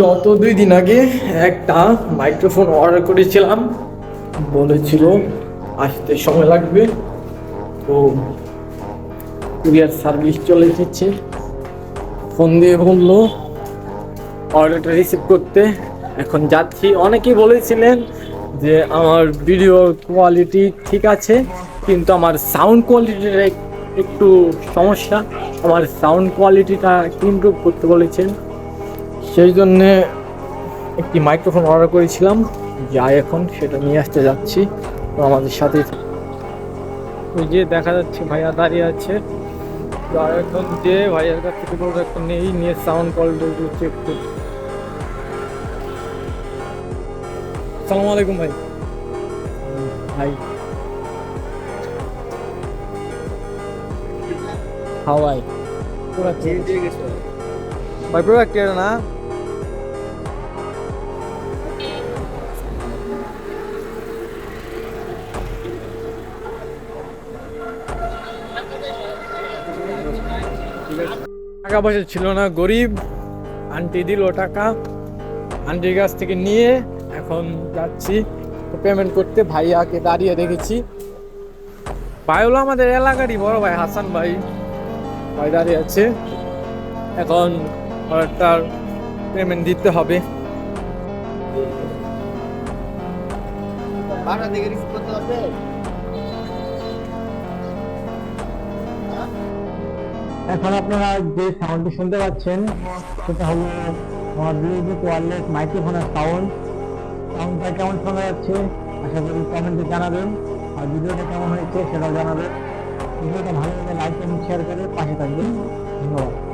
গত 2 দিন আগে একটা মাইক্রোফোন অর্ডার করেছিলাম, বলেছিল আসতে সময় লাগবে। তো কুরিয়ার সার্ভিস চলে এসেছে, ফোন দিয়ে বললো অর্ডারটা রিসিভ করতে। এখন যাচ্ছি। অনেকেই বলেছিলেন যে আমার ভিডিও কোয়ালিটি ঠিক আছে, কিন্তু আমার সাউন্ড কোয়ালিটির একটু সমস্যা। আমার সাউন্ড কোয়ালিটিটা ইমপ্রুভ করতে বলেছেন, সেই জন্যে একটি মাইক্রোফোন অর্ডার করেছিলাম। যাই এখন সেটা নিয়ে আসতে যাচ্ছি। তো আমাদের সাথে ওই যে দেখা যাচ্ছে ভাইয়া দাঁড়িয়ে আছে। তো আর এখন যে ভাইয়ার কাছ থেকে প্রোডাক্টটা নিয়ে সাউন্ড কোয়ালিটি চেক করি। আসসালামু আলাইকুম ভাই। ভাই হাওয়াই প্রোডাক্ট ভাই, প্রোডাক্ট না টাকা পয়সা ছিল না, গরিব। আন্টি দিল টাকা, আন্টির কাছ থেকে নিয়ে এখন যাচ্ছি পেমেন্ট করতে। ভাইয়াকে দাঁড়িয়ে রেখেছি। ভাই হলো আমাদের এলাকারই বড় ভাই, হাসান ভাই। ভাই দাঁড়িয়ে আছে, এখন অর্ডারটার পেমেন্ট দিতে হবে। এখন আপনারা যে সাউন্ডটি শুনতে পাচ্ছেন সেটা হলো আমার ব্লুটুথ ওয়্যারলেস মাইক্রোফোনের সাউন্ডটা কেমন শোনা যাচ্ছে আশা করি কমেন্টে জানাবেন। আর ভিডিওটা কেমন হয়েছে সেটাও জানাবেন। ভিডিওটা ভালো লাগলে লাইক এবং শেয়ার করে পাশে থাকবেন। ধন্যবাদ।